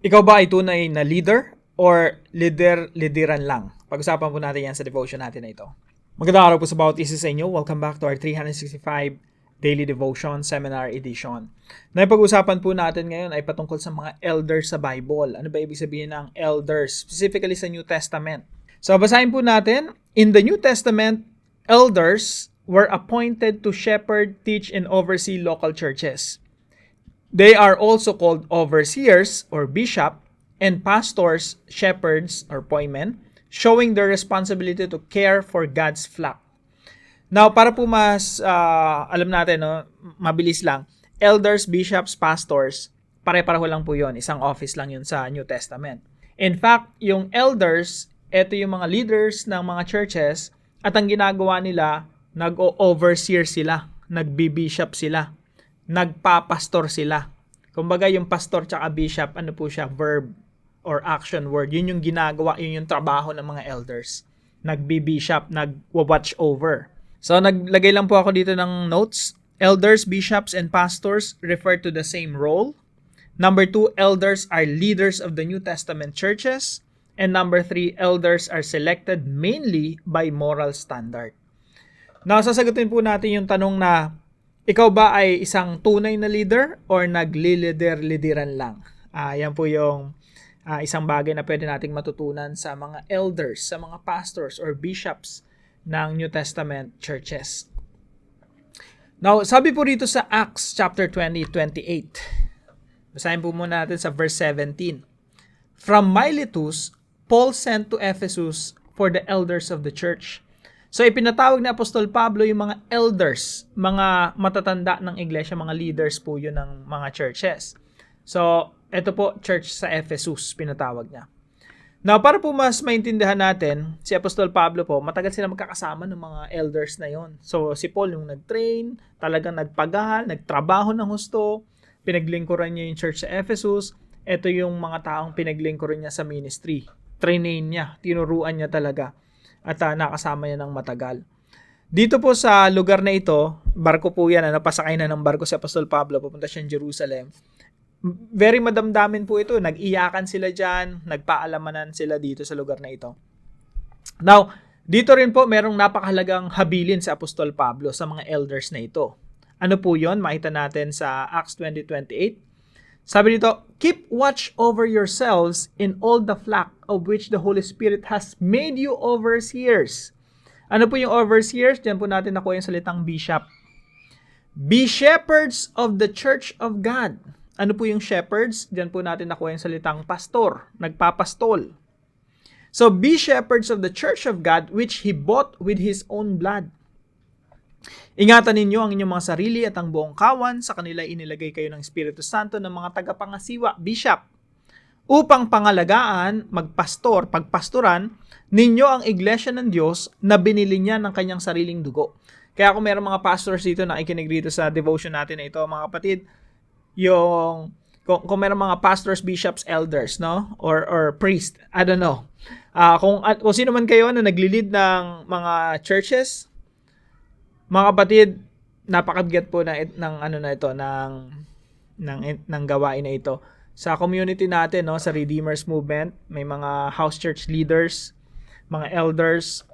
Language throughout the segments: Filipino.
Ikaw ba ay tunay na leader or lideran lang? Pag-usapan po natin yan sa devotion natin na ito. Magandang araw po sa bawat isa sa inyo. Welcome back to our 365 Daily Devotion Seminar Edition. Na pag-usapan po natin ngayon ay patungkol sa mga elders sa Bible. Ano ba ibig sabihin ng elders? Specifically sa New Testament. So basahin po natin, in the New Testament, elders were appointed to shepherd, teach, and oversee local churches. They are also called overseers or bishop and pastors, shepherds or poymen, showing their responsibility to care for God's flock. Now, para po mas alam natin, no, mabilis lang, elders, bishops, pastors, pare-pareho lang po yon, isang office lang yun sa New Testament. In fact, yung elders, ito yung mga leaders ng mga churches at ang ginagawa nila, nag-overseer sila, nagbi-bishop sila, nagpapastor sila. Kumbaga yung pastor tsaka bishop, ano po siya, verb or action word. Yun yung ginagawa, yun yung trabaho ng mga elders. Nagbi-bishop, nag-watch over. So naglagay lang po ako dito ng notes. Elders, bishops, and pastors refer to the same role. Number 2, elders are leaders of the New Testament churches. And number 3, elders are selected mainly by moral standard. Now, sasagutin po natin yung tanong na, ikaw ba ay isang tunay na leader or naglilider-lideran lang? Yan po yung isang bagay na pwede nating matutunan sa mga elders, sa mga pastors or bishops ng New Testament churches. Now, sabi po rito sa Acts chapter 20:28. Basahin po muna natin sa verse 17. From Miletus, Paul sent to Ephesus for the elders of the church. So, ipinatawag ni Apostol Pablo yung mga elders, mga matatanda ng iglesia, mga leaders po yun ng mga churches. So, ito po, church sa Ephesus, pinatawag niya. Now, para po mas maintindihan natin, si Apostol Pablo po, matagal sila magkakasama ng mga elders na yon. So, si Paul yung nag-train, talagang nagpagal, nagtrabaho ng husto, pinaglingkuran niya yung church sa Ephesus. Ito yung mga taong pinaglingkuran niya sa ministry. Trainin niya, tinuruan niya talaga. At nakasama niya ng matagal. Dito po sa lugar na ito, barko po yan, napasakay na ng barko si Apostol Pablo, pupunta siya ng Jerusalem. Very madamdamin po ito, nag-iyakan sila dyan, nagpaalamanan sila dito sa lugar na ito. Now, dito rin po merong napakahalagang habilin si Apostol Pablo sa mga elders na ito. Ano po yon? Makita natin sa Acts 20:28. Sabi dito, keep watch over yourselves in all the flock of which the Holy Spirit has made you overseers. Ano po yung overseers? Diyan po natin nakuha yung salitang bishop. Be shepherds of the church of God. Ano po yung shepherds? Diyan po natin nakuha yung salitang pastor, nagpapastol. So, be shepherds of the church of God which He bought with His own blood. Ingatan ninyo ang inyong mga sarili at ang buong kawan, sa kanila inilagay kayo ng Espiritu Santo ng mga tagapangasiwa, bishop, upang pangalagaan, pagpastoran ninyo ang iglesia ng Diyos na binili niya ng kanyang sariling dugo. Kaya kung mayroong mga pastors dito na ikinig dito sa devotion natin na ito, mga kapatid, kung mayroong mga pastors, bishops, elders, no? Or priest, I don't know. Kung sino man kayo na nagli-lead ng mga churches, mga kapatid, napakabigat po ng gawain na ito. Sa community natin, no, sa Redeemers Movement, may mga house church leaders, mga elders.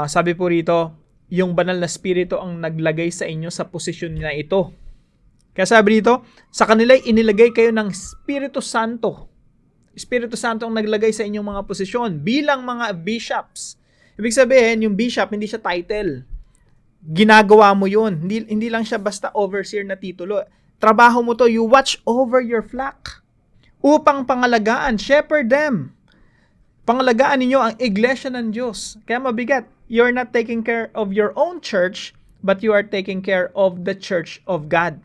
Sabi po rito, yung banal na spirito ang naglagay sa inyo sa posisyon na ito. Kaya sabi dito, sa kanila inilagay kayo ng Espiritu Santo. Espiritu Santo ang naglagay sa inyong mga posisyon bilang mga bishops. Ibig sabihin, yung bishop, hindi siya title. Ginagawa mo yun. Hindi lang siya basta overseer na titulo. Trabaho mo to, you watch over your flock. Upang pangalagaan, shepherd them. Pangalagaan ninyo ang iglesia ng Diyos. Kaya mabigat. You're not taking care of your own church, but you are taking care of the church of God.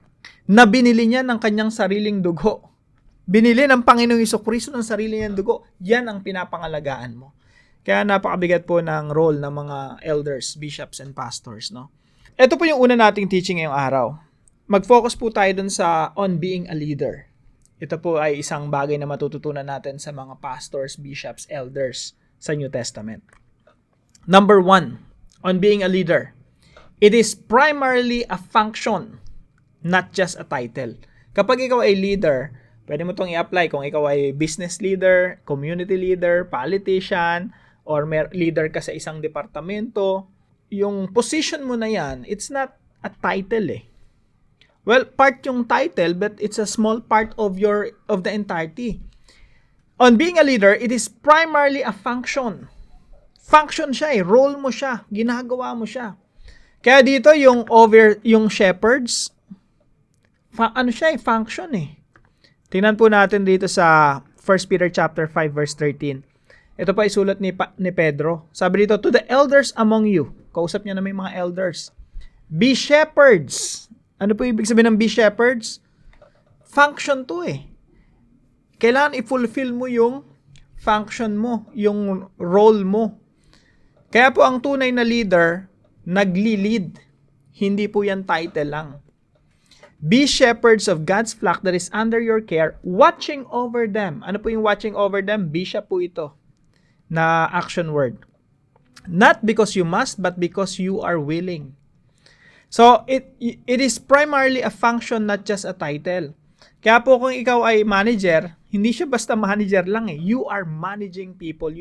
Na binili niya ng kanyang sariling dugo. Binili ng Panginoong Jesucristo ng sarili niyang dugo. Yan ang pinapangalagaan mo. Kaya napakabigat po ng role ng mga elders, bishops, and pastors, no? Ito po yung una nating teaching ngayong araw. Mag-focus po tayo dun sa on being a leader. Ito po ay isang bagay na matututunan natin sa mga pastors, bishops, elders sa New Testament. Number 1, on being a leader. It is primarily a function, not just a title. Kapag ikaw ay leader, Pwede mo itong i-apply kung ikaw ay business leader, community leader, politician, or leader ka sa isang departamento. Yung position mo na yan, it's not a title eh. Well, part yung title, but it's a small part of the entirety. On being a leader, it is primarily a function. Function siya eh, role mo siya, ginagawa mo siya. Kaya dito yung shepherds, function eh. Tingnan po natin dito sa 1 Peter chapter 5 verse 13. Ito pa isulat ni Pedro. Sabi dito, to the elders among you. Kausap niya na may mga elders. Be shepherds. Ano po ibig sabihin ng be shepherds? Function to eh. Kailangan i-fulfill mo yung function mo, yung role mo. Kaya po ang tunay na leader, nagli-lead. Hindi po yan title lang. Be shepherds of God's flock that is under your care, watching over them. Ano po yung watching over them? Bishop po ito na action word. Not because you must, but because you are willing. So, it is primarily a function, not just a title. Kaya po kung ikaw ay manager, hindi siya basta manager lang eh. You are managing people.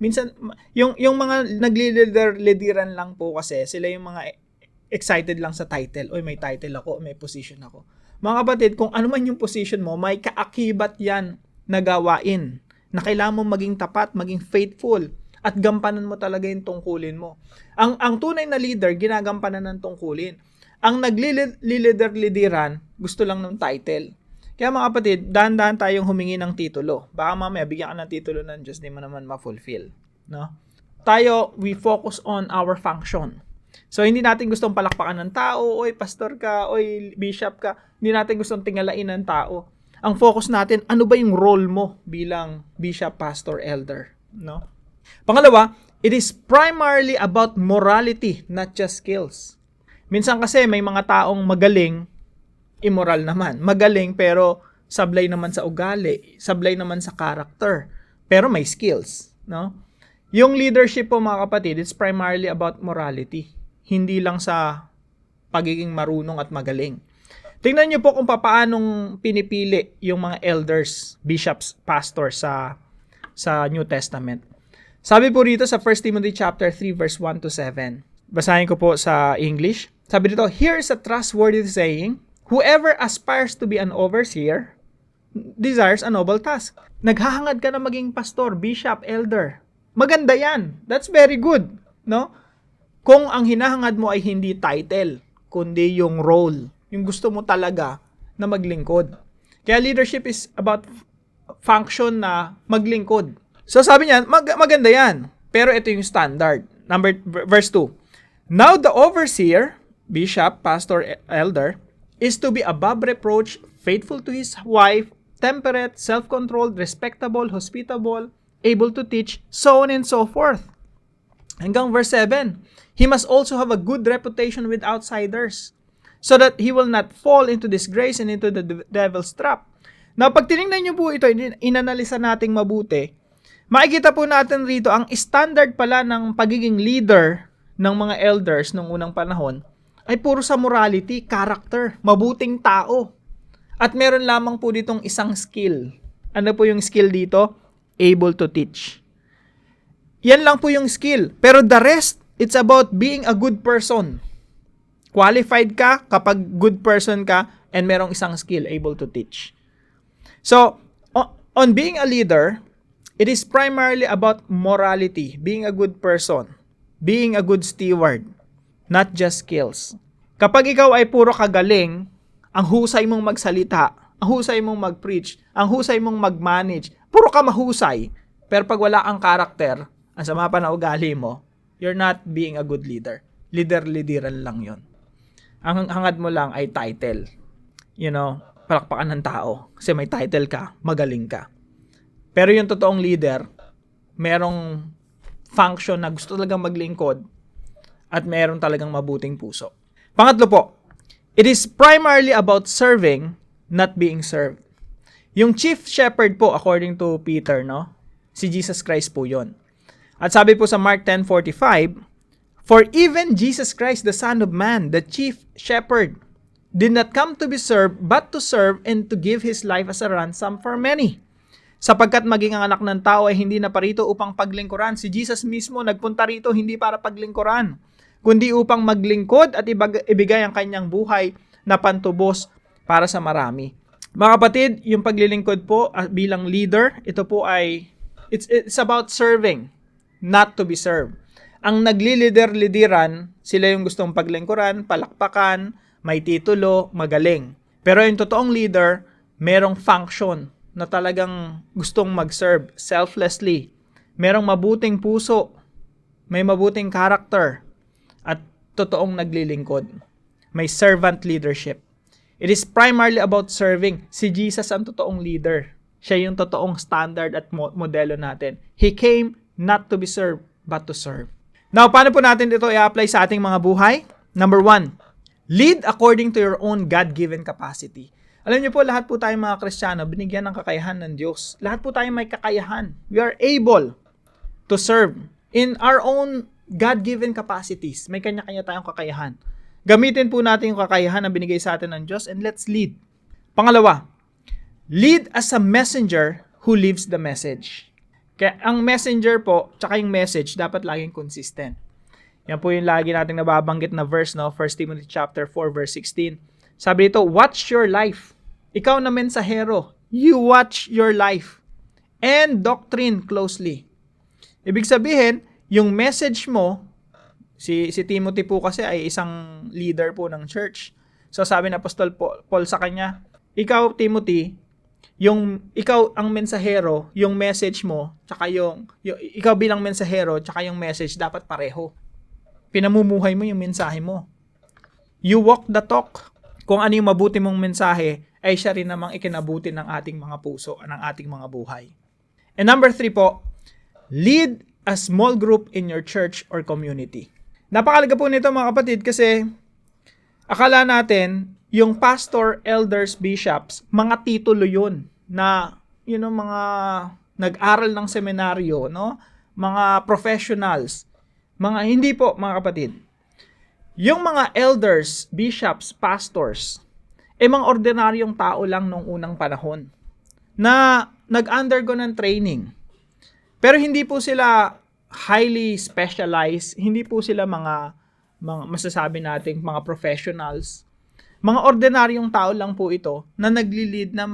Minsan, yung mga naglilideran lang po kasi, sila yung mga excited lang sa title. Oy, may title ako, may position ako. Mga kapatid, kung ano man yung position mo, may kaakibat yan na gawain na kailangan mo maging tapat, maging faithful, at gampanan mo talaga yung tungkulin mo. Ang tunay na leader, ginagampanan ng tungkulin. Ang naglilider-lideran, gusto lang ng title. Kaya mga kapatid, dahan-dahan tayong humingi ng titulo. Baka mamaya, bigyan ka ng titulo ng Diyos, di mo naman ma-fulfill. No? Tayo, we focus on our function. So, hindi natin gustong palakpakan ng tao, oy, pastor ka, oy, bishop ka. Hindi natin gustong tingalain ng tao. Ang focus natin, ano ba yung role mo bilang bishop, pastor, elder? No? Pangalawa, it is primarily about morality, not just skills. Minsan kasi may mga taong magaling, immoral naman. Magaling pero sablay naman sa ugali, sablay naman sa character, pero may skills. No? Yung leadership po mga kapatid, it's primarily about morality. Hindi lang sa pagiging marunong at magaling. Tingnan niyo po kung paanong pinipili yung mga elders, bishops, pastors sa New Testament. Sabi po rito sa 1 Timothy chapter 3 verse 1 to 7. Basahin ko po sa English. Sabi dito, here is a trustworthy saying, whoever aspires to be an overseer desires a noble task. Naghahangad ka na maging pastor, bishop, elder. Maganda yan. That's very good. No? Kung ang hinahangad mo ay hindi title, kundi yung role, yung gusto mo talaga na maglingkod. Kaya leadership is about function na maglingkod. So sabi niya, maganda yan. Pero ito yung standard. Verse 2. Now the overseer, bishop, pastor, elder, is to be above reproach, faithful to his wife, temperate, self-controlled, respectable, hospitable, able to teach, so on and so forth. Hanggang verse 7. He must also have a good reputation with outsiders, so that he will not fall into disgrace and into the devil's trap. Now, pag tinignan niyo po ito, inanalisa nating mabuti, makikita po natin rito, ang standard pala ng pagiging leader ng mga elders nung unang panahon ay puro sa morality, character, mabuting tao. At meron lamang po ditong isang skill. Ano po yung skill dito? Able to teach. Yan lang po yung skill. Pero the rest, it's about being a good person. Qualified ka kapag good person ka and merong isang skill, able to teach. So, on being a leader, it is primarily about morality, being a good person, being a good steward, not just skills. Kapag ikaw ay puro kagaling, ang husay mong magsalita, ang husay mong mag-preach, ang husay mong mag-manage, puro ka mahusay, pero pag wala kang karakter, ang sama pa na ugali mo, you're not being a good leader. Lider-lideran lang yon. Ang hangad mo lang ay title. You know, palakpakan ng tao. Kasi may title ka, magaling ka. Pero yung totoong leader, merong function na gusto talagang maglingkod at meron talagang mabuting puso. Pangatlo po, it is primarily about serving, not being served. Yung chief shepherd po, according to Peter, no? Si Jesus Christ po yon. At sabi po sa Mark 10:45, for even Jesus Christ, the Son of Man, the chief shepherd, did not come to be served, but to serve and to give His life as a ransom for many. Sapagkat maging ang anak ng tao ay hindi na parito upang paglingkuran. Si Jesus mismo nagpunta rito hindi para paglingkuran, kundi upang maglingkod at ibigay ang kanyang buhay na pantubos para sa marami. Mga kapatid, yung paglilingkod po bilang leader, ito po ay, it's about serving, not to be served. Ang naglilider-lidiran, sila yung gustong paglingkuran, palakpakan, may titulo, magaling. Pero yung totoong leader, merong function na talagang gustong mag-serve selflessly. Merong mabuting puso, may mabuting character, at totoong naglilingkod. May servant leadership. It is primarily about serving. Si Jesus ang totoong leader. Siya yung totoong standard at modelo natin. He came not to be served, but to serve. Now, paano po natin ito i-apply sa ating mga buhay? Number 1, lead according to your own God-given capacity. Alam niyo po, lahat po tayong mga Kristiyano, binigyan ng kakayahan ng Diyos. Lahat po tayong may kakayahan. We are able to serve in our own God-given capacities. May kanya-kanya tayong kakayahan. Gamitin po natin yung kakayahan na binigay sa atin ng Diyos and let's lead. Pangalawa, lead as a messenger who lives the message. Kaya ang messenger po, tsaka yung message, dapat laging consistent. Yan po yung lagi nating nababanggit na verse, no? 1 Timothy chapter 4, verse 16. Sabi dito, watch your life. Ikaw na mensahero, you watch your life and doctrine closely. Ibig sabihin, yung message mo, si Timothy po kasi ay isang leader po ng church. So sabi ng Apostol Paul sa kanya, ikaw Timothy, ikaw ang mensahero, yung message mo, tsaka ikaw bilang mensahero, tsaka yung message dapat pareho. Pinamumuhay mo yung mensahe mo. You walk the talk. Kung ano yung mabuti mong mensahe, ay siya rin namang ikinabuti ng ating mga puso, ng ating mga buhay. And number 3 po, lead a small group in your church or community. Napakalaga po nito mga kapatid kasi akala natin yung pastor, elders, bishops, mga titulo yun na mga nag-aral ng seminaryo, no? Mga professionals. Hindi po mga kapatid. Yung mga elders, bishops, pastors, mga ordinaryong tao lang nung unang panahon na nag-undergo ng training. Pero hindi po sila highly specialized, hindi po sila mga masasabi nating mga professionals. Mga ordinaryong tao lang po ito na nagli-lead na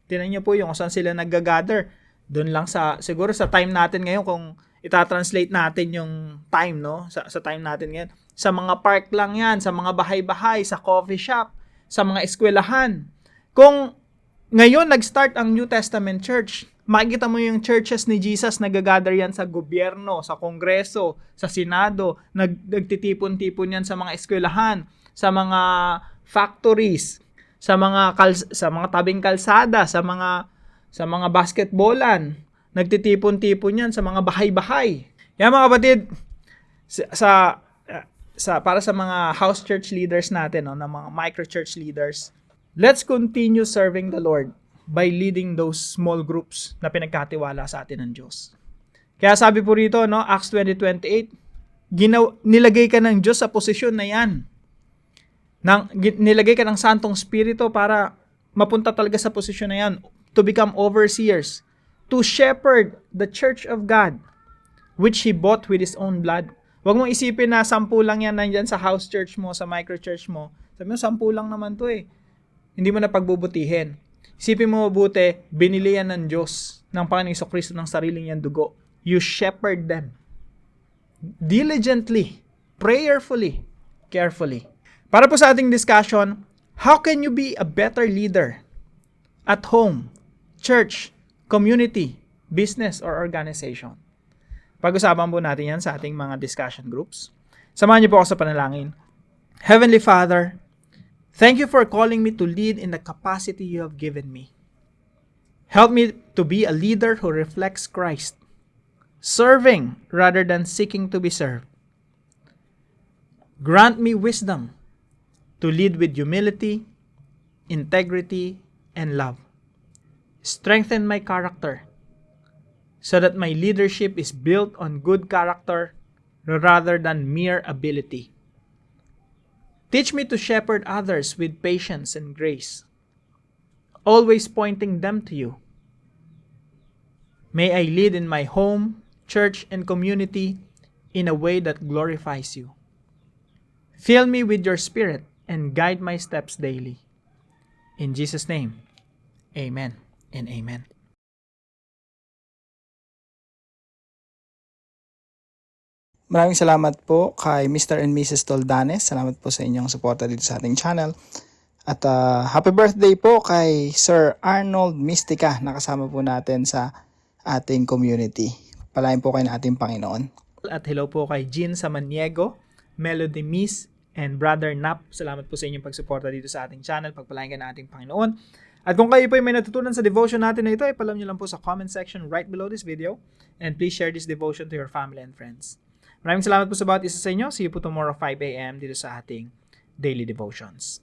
tinan niyo po yung saan sila nag-gather. Doon lang siguro sa time natin ngayon, kung itatranslate natin yung time, no? Sa time natin ngayon. Sa mga park lang yan, sa mga bahay-bahay, sa coffee shop, sa mga eskwelahan. Kung ngayon nag-start ang New Testament Church, makikita mo yung churches ni Jesus, nag-gather yan sa gobyerno, sa kongreso, sa senado, nagtitipon-tipon yan sa mga eskwelahan, sa mga factories, sa mga tabing kalsada, sa mga basketballan, nagtitipon-tipon yan sa mga bahay-bahay. Yan mga kapatid, para sa mga house church leaders natin, no, na mga micro church leaders, let's continue serving the Lord by leading those small groups na pinagkatiwala sa atin ng Diyos. Kaya sabi po rito, no, Acts 20:28, nilagay ka ng Diyos sa posisyon na yan. Nilagay ka ng Santong Espiritu para mapunta talaga sa posisyon na yan, to become overseers, to shepherd the church of God, which He bought with His own blood. Huwag mong isipin na 10 lang yan nandyan sa house church mo, sa micro church mo. Sabi mo, 10 lang naman to eh. Hindi mo na pagbubutihin. Isipin mo mabuti, binili yan ng Diyos, ng Panginoong Jesucristo ng sariling niyang dugo. You shepherd them diligently, prayerfully, carefully. Para po sa ating discussion, how can you be a better leader at home, church, community, business, or organization? Pag-usapan po natin yan sa ating mga discussion groups. Samahan niyo po ako sa panalangin. Heavenly Father, thank you for calling me to lead in the capacity you have given me. Help me to be a leader who reflects Christ, serving rather than seeking to be served. Grant me wisdom to lead with humility, integrity, and love. Strengthen my character so that my leadership is built on good character rather than mere ability. Teach me to shepherd others with patience and grace, always pointing them to you. May I lead in my home, church, and community in a way that glorifies you. Fill me with your Spirit and guide my steps daily. In Jesus' name, amen and amen. Maraming salamat po kay Mr. and Mrs. Toldanes. Salamat po sa inyong suporta dito sa ating channel. At happy birthday po kay Sir Arnold Mystica na kasama po natin sa ating community. Palain po kayo ng ating Panginoon. At hello po kay Jean Samaniego, Melody Miss, and Brother Nap. Salamat po sa inyong pagsuporta dito sa ating channel. Pagpalain ka ng ating Panginoon. At kung kayo po ay may natutunan sa devotion natin na ito, ay palam nyo lang po sa comment section right below this video. And please share this devotion to your family and friends. Maraming salamat po sa bawat isa sa inyo. See you po tomorrow 5 a.m. dito sa ating Daily Devotions.